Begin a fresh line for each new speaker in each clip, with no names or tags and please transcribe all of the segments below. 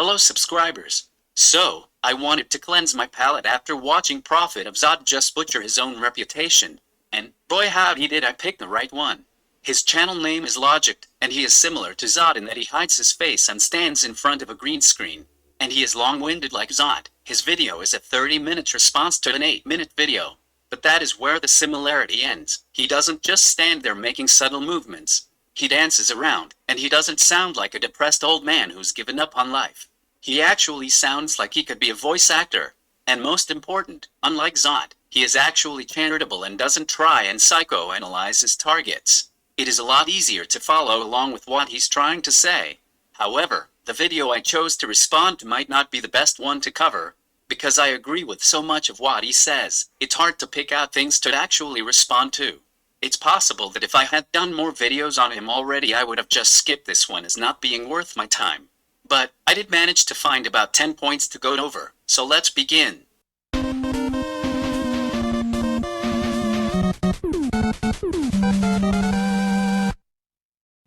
Hello subscribers. So, I wanted to cleanse my palate after watching Prophet of Zod just butcher his own reputation. And, boy howdy did I pick the right one. His channel name is Logicked, and he is similar to Zod in that he hides his face and stands in front of a green screen. And he is long-winded like Zod. His video is a 30-minute response to an 8-minute video. But that is where the similarity ends. He doesn't just stand there making subtle movements. He dances around, and he doesn't sound like a depressed old man who's given up on life. He actually sounds like he could be a voice actor. And most important, unlike Zod, he is actually charitable and doesn't try and psychoanalyze his targets. It is a lot easier to follow along with what he's trying to say. However, the video I chose to respond to might not be the best one to cover, because I agree with so much of what he says. It's hard to pick out things to actually respond to. It's possible that if I had done more videos on him already, I would have just skipped this one as not being worth my time. But I did manage to find about 10 points to go over, so let's begin.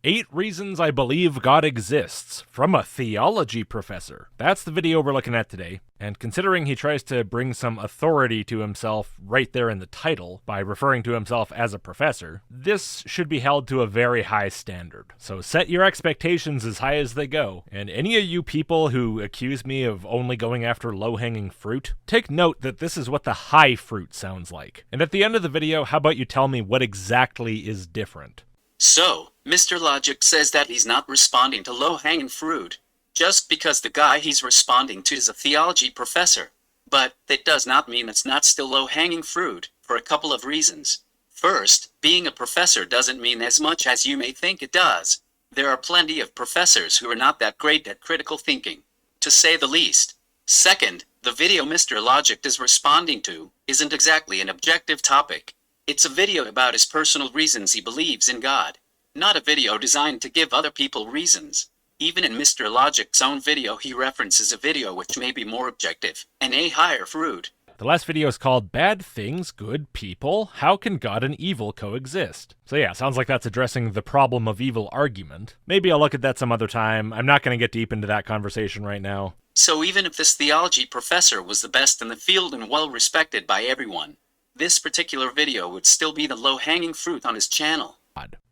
Eight Reasons I Believe God Exists, from a theology professor. That's the video we're looking at today, and considering he tries to bring some authority to himself right there in the title by referring to himself as a professor, this should be held to a very high standard. So set your expectations as high as they go, and any of you people who accuse me of only going after low-hanging fruit, take note that this is what the high fruit sounds like. And at the end of the video, how about you tell me what exactly is different?
So, Mr. Logic says that he's not responding to low-hanging fruit, just because the guy he's responding to is a theology professor. But that does not mean it's not still low-hanging fruit, for a couple of reasons. First, being a professor doesn't mean as much as you may think it does. There are plenty of professors who are not that great at critical thinking, to say the least. Second, the video Mr. Logic is responding to isn't exactly an objective topic. It's a video about his personal reasons he believes in God, not a video designed to give other people reasons. Even in Mr. Logic's own video, he references a video which may be more objective and a higher fruit.
The last video is called Bad Things, Good People, How Can God and Evil Coexist? So yeah, sounds like that's addressing the problem of evil argument. Maybe I'll look at that some other time. I'm not going to get deep into that conversation right now.
So even if this theology professor was the best in the field and well respected by everyone, this particular video would still be the low-hanging fruit on his channel.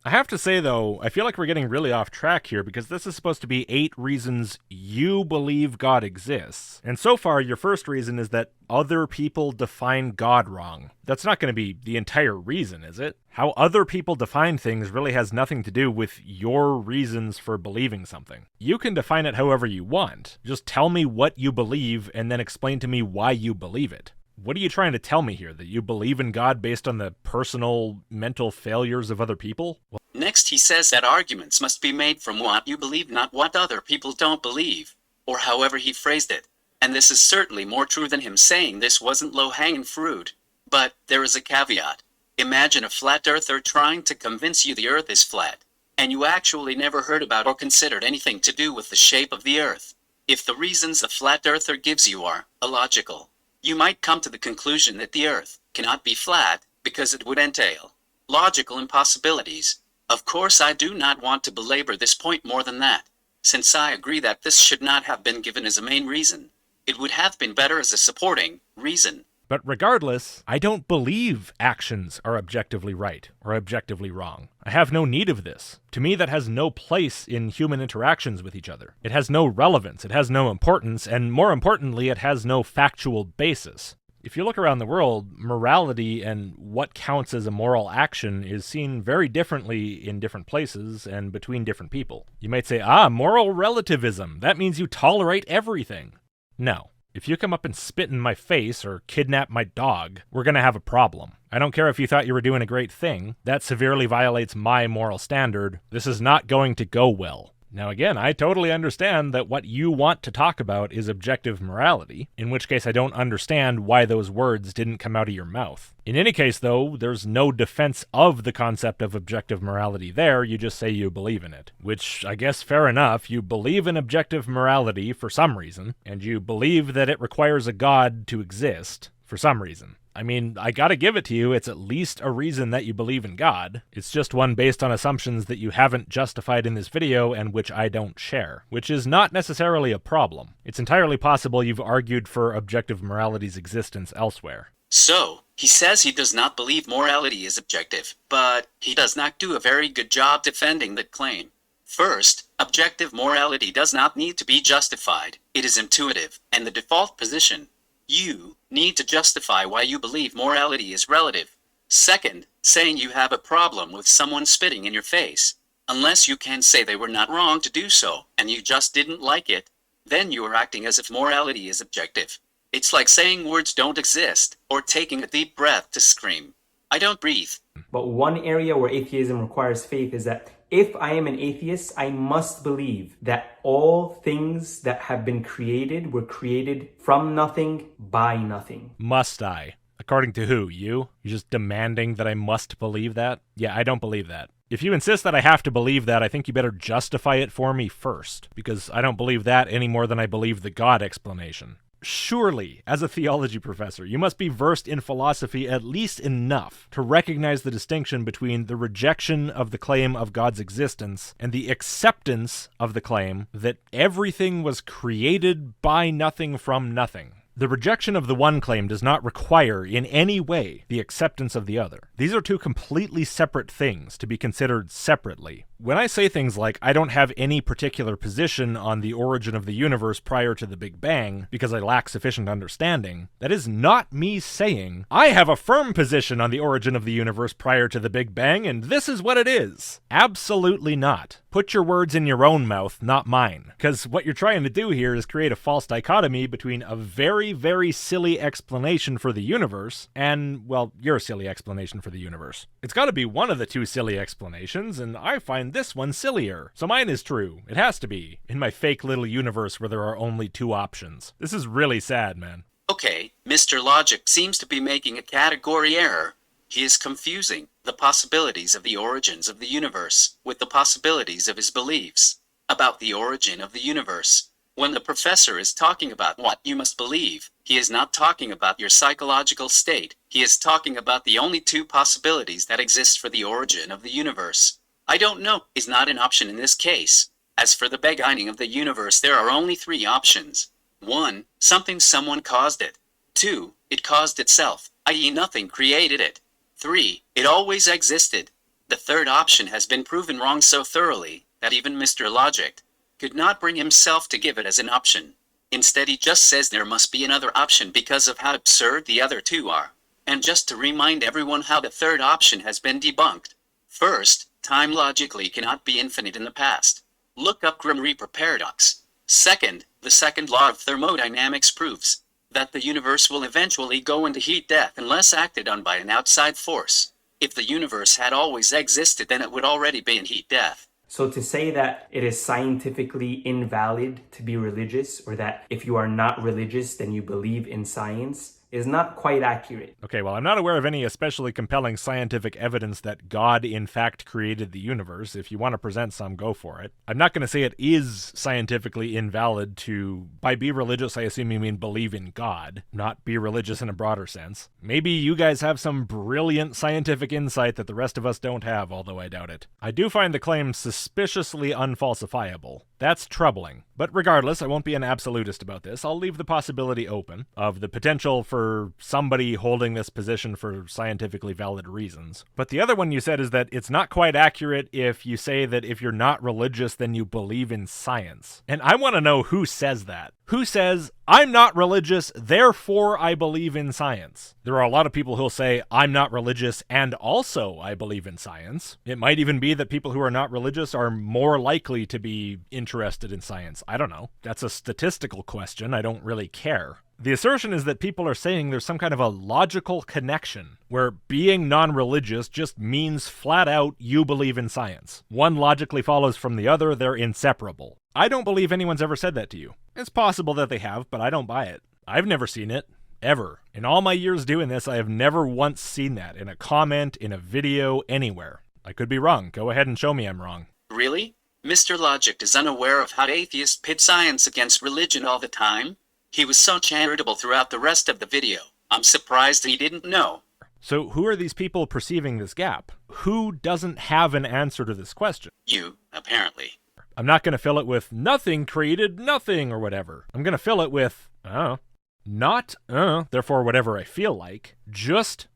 I have to say, though, I feel like we're getting really off track here because this is supposed to be 8 reasons you believe God exists. And so far, your first reason is that other people define God wrong. That's not going to be the entire reason, is it? How other people define things really has nothing to do with your reasons for believing something. You can define it however you want. Just tell me what you believe and then explain to me why you believe it. What are you trying to tell me here? That you believe in God based on the personal mental failures of other people?
Next, he says that arguments must be made from what you believe, not what other people don't believe, or however he phrased it. And this is certainly more true than him saying this wasn't low-hanging fruit. But there is a caveat. Imagine a flat earther trying to convince you the earth is flat, and you actually never heard about or considered anything to do with the shape of the earth. If the reasons a flat earther gives you are illogical, you might come to the conclusion that the earth cannot be flat because it would entail logical impossibilities. Of course, I do not want to belabor this point more than that, since I agree that this should not have been given as a main reason. It would have been better as a supporting reason.
But regardless, I don't believe actions are objectively right or objectively wrong. I have no need of this. To me, that has no place in human interactions with each other. It has no relevance, it has no importance, and more importantly, it has no factual basis. If you look around the world, morality and what counts as a moral action is seen very differently in different places and between different people. You might say, moral relativism. That means you tolerate everything. No. If you come up and spit in my face or kidnap my dog, we're going to have a problem. I don't care if you thought you were doing a great thing. That severely violates my moral standard. This is not going to go well. Now again, I totally understand that what you want to talk about is objective morality, in which case I don't understand why those words didn't come out of your mouth. In any case, though, there's no defense of the concept of objective morality there, you just say you believe in it. Which, I guess fair enough, you believe in objective morality for some reason, and you believe that it requires a God to exist for some reason. I mean, I gotta give it to you, it's at least a reason that you believe in God. It's just one based on assumptions that you haven't justified in this video and which I don't share, which is not necessarily a problem. It's entirely possible you've argued for objective morality's existence elsewhere.
So, he says he does not believe morality is objective, but he does not do a very good job defending that claim. First, objective morality does not need to be justified. It is intuitive, and the default position. You need to justify why you believe morality is relative. Second, saying you have a problem with someone spitting in your face. Unless you can say they were not wrong to do so, and you just didn't like it, then you are acting as if morality is objective. It's like saying words don't exist, or taking a deep breath to scream, I don't breathe.
But one area where atheism requires faith is that if I am an atheist, I must believe that all things that have been created were created from nothing, by nothing.
Must I? According to who? You? You're just demanding that I must believe that? Yeah, I don't believe that. If you insist that I have to believe that, I think you better justify it for me first, because I don't believe that any more than I believe the God explanation. Surely, as a theology professor, you must be versed in philosophy at least enough to recognize the distinction between the rejection of the claim of God's existence and the acceptance of the claim that everything was created by nothing from nothing. The rejection of the one claim does not require in any way the acceptance of the other. These are two completely separate things to be considered separately. When I say things like, I don't have any particular position on the origin of the universe prior to the Big Bang because I lack sufficient understanding, that is not me saying, I have a firm position on the origin of the universe prior to the Big Bang and this is what it is. Absolutely not. Put your words in your own mouth, not mine. Because what you're trying to do here is create a false dichotomy between a very, very silly explanation for the universe and, well, your silly explanation for the universe. It's got to be one of the two silly explanations, and I find this one sillier. So mine is true. It has to be, in my fake little universe where there are only two options. This is really sad, man.
Okay, Mr. Logic seems to be making a category error. He is confusing the possibilities of the origins of the universe with the possibilities of his beliefs about the origin of the universe. When the professor is talking about what you must believe, he is not talking about your psychological state. He is talking about the only two possibilities that exist for the origin of the universe. I don't know is not an option in this case. As for the beginning of the universe, there are only three options. 1. Someone caused it. 2. It caused itself, i.e. nothing created it. 3. It always existed. The third option has been proven wrong so thoroughly that even Mr. Logicked could not bring himself to give it as an option. Instead, he just says there must be another option because of how absurd the other two are. And just to remind everyone how the third option has been debunked. First, time logically cannot be infinite in the past. Look up Grim Reaper paradox. Second, the second law of thermodynamics proves that the universe will eventually go into heat death unless acted on by an outside force. If the universe had always existed, then it would already be in heat death.
So to say that it is scientifically invalid to be religious, or that if you are not religious, then you believe in science, is not quite accurate.
Okay, well, I'm not aware of any especially compelling scientific evidence that God in fact created the universe. If you want to present some, go for it. I'm not going to say it is scientifically invalid to, by be religious, I assume you mean believe in God, not be religious in a broader sense. Maybe you guys have some brilliant scientific insight that the rest of us don't have, although I doubt it. I do find the claim suspiciously unfalsifiable. That's troubling. But regardless, I won't be an absolutist about this. I'll leave the possibility open of the potential for somebody holding this position for scientifically valid reasons. But the other one you said is that it's not quite accurate if you say that if you're not religious, then you believe in science. And I want to know who says that. Who says, I'm not religious, therefore I believe in science? There are a lot of people who'll say, I'm not religious, and also I believe in science. It might even be that people who are not religious are more likely to be interested in science. I don't know. That's a statistical question. I don't really care. The assertion is that people are saying there's some kind of a logical connection where being non-religious just means flat out you believe in science. One logically follows from the other, they're inseparable. I don't believe anyone's ever said that to you. It's possible that they have, but I don't buy it. I've never seen it. Ever. In all my years doing this, I have never once seen that in a comment, in a video, anywhere. I could be wrong. Go ahead and show me I'm wrong.
Really? Mr. Logicked is unaware of how atheists pit science against religion all the time? He was so charitable throughout the rest of the video. I'm surprised he didn't know.
So who are these people perceiving this gap? Who doesn't have an answer to this question?
You, apparently.
I'm not going to fill it with nothing created nothing or whatever. I'm going to fill it with, not, therefore whatever I feel like, just,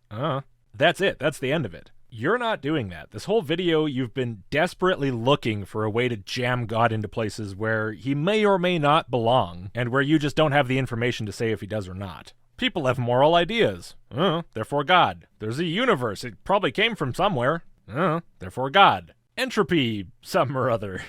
that's it. That's the end of it. You're not doing that. This whole video, you've been desperately looking for a way to jam God into places where he may or may not belong, and where you just don't have the information to say if he does or not. People have moral ideas. Therefore God. There's a universe. It probably came from somewhere. Therefore God. Entropy, some or other.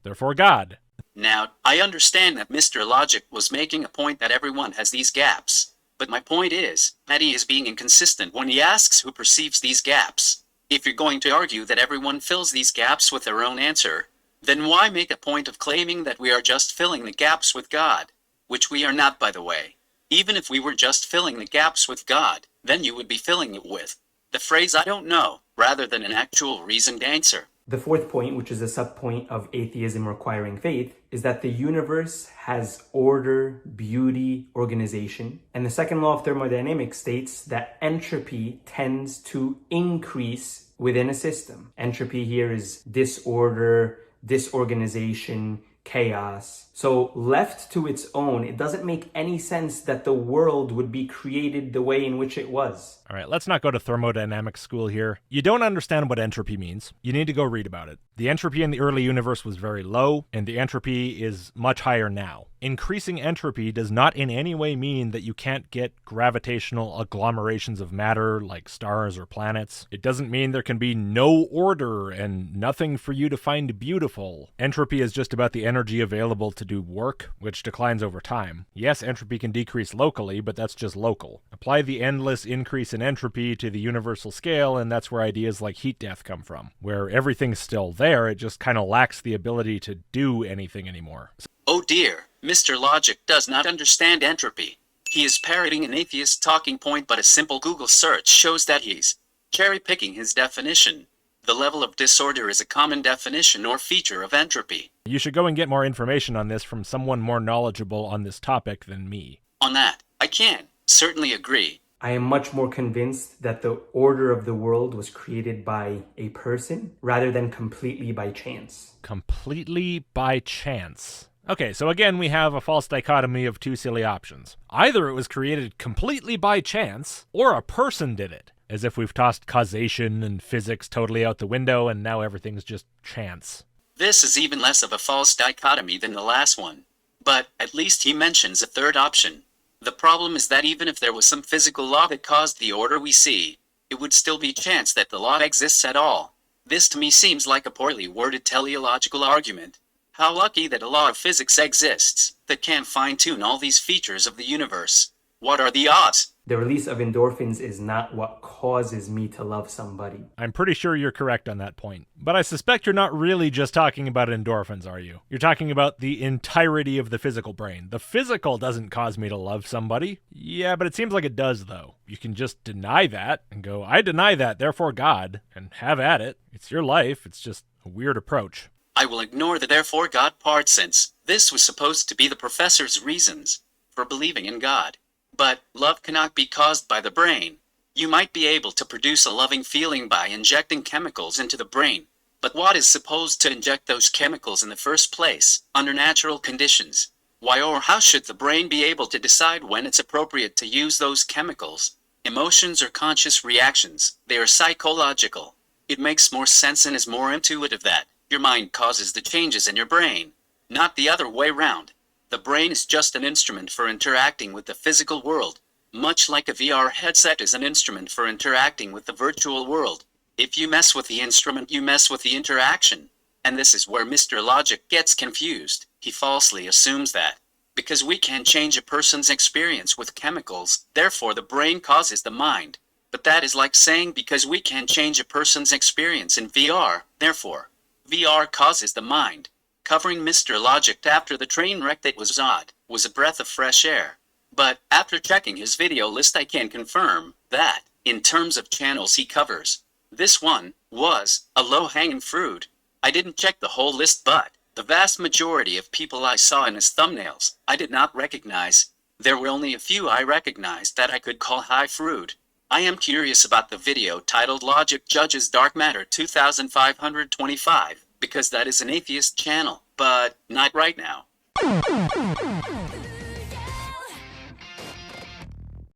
Therefore God.
Now, I understand that Mr. Logic was making a point that everyone has these gaps. But my point is that he is being inconsistent when he asks who perceives these gaps. If you're going to argue that everyone fills these gaps with their own answer, then why make a point of claiming that we are just filling the gaps with God? Which we are not, by the way. Even if we were just filling the gaps with God, then you would be filling it with the phrase "I don't know," rather than an actual reasoned answer.
The fourth point, which is a subpoint of atheism requiring faith, is that the universe has order, beauty, organization. And the second law of thermodynamics states that entropy tends to increase within a system. Entropy here is disorder, disorganization, chaos. So left to its own, it doesn't make any sense that the world would be created the way in which it was.
All right, let's not go to thermodynamics school here. You don't understand what entropy means. You need to go read about it. The entropy in the early universe was very low, and the entropy is much higher now. Increasing entropy does not in any way mean that you can't get gravitational agglomerations of matter like stars or planets. It doesn't mean there can be no order and nothing for you to find beautiful. Entropy is just about the energy available to do work, which declines over time. Yes, entropy can decrease locally, but that's just local. Apply the endless increase in entropy to the universal scale, and that's where ideas like heat death come from, where everything's still there, it just kind of lacks the ability to do anything anymore.
Oh dear, Mr. Logic does not understand entropy. He is parroting an atheist talking point, but a simple Google search shows that he's cherry-picking his definition. The level of disorder is a common definition or feature of entropy.
You should go and get more information on this from someone more knowledgeable on this topic than me.
On that, I can certainly agree.
I am much more convinced that the order of the world was created by a person rather than completely by chance.
Completely by chance. Okay, so again we have a false dichotomy of two silly options. Either it was created completely by chance, or a person did it. As if we've tossed causation and physics totally out the window and now everything's just chance.
This is even less of a false dichotomy than the last one. But at least he mentions a third option. The problem is that even if there was some physical law that caused the order we see, it would still be chance that the law exists at all. This to me seems like a poorly worded teleological argument. How lucky that a law of physics exists that can fine-tune all these features of the universe. What are the odds?
The release of endorphins is not what causes me to love somebody.
I'm pretty sure you're correct on that point. But I suspect you're not really just talking about endorphins, are you? You're talking about the entirety of the physical brain. The physical doesn't cause me to love somebody. Yeah, but it seems like it does, though. You can just deny that and go, I deny that, therefore God, and have at it. It's your life. It's just a weird approach.
I will ignore the therefore God part since this was supposed to be the professor's reasons for believing in God. But love cannot be caused by the brain. You might be able to produce a loving feeling by injecting chemicals into the brain. But what is supposed to inject those chemicals in the first place, under natural conditions? Why or how should the brain be able to decide when it's appropriate to use those chemicals? Emotions are conscious reactions. They are psychological. It makes more sense and is more intuitive that your mind causes the changes in your brain, not the other way round. The brain is just an instrument for interacting with the physical world, much like a VR headset is an instrument for interacting with the virtual world. If you mess with the instrument, you mess with the interaction. And this is where Mr. Logic gets confused. He falsely assumes that because we can change a person's experience with chemicals, therefore the brain causes the mind. But that is like saying because we can change a person's experience in VR, therefore VR causes the mind. Covering Mr. Logic after the train wreck that was odd was a breath of fresh air. But after checking his video list, I can confirm that, in terms of channels he covers, this one was a low-hanging fruit. I didn't check the whole list, but the vast majority of people I saw in his thumbnails I did not recognize. There were only a few I recognized that I could call high fruit. I am curious about the video titled Logic Judges Dark Matter 2525, because that is an atheist channel, but not right now.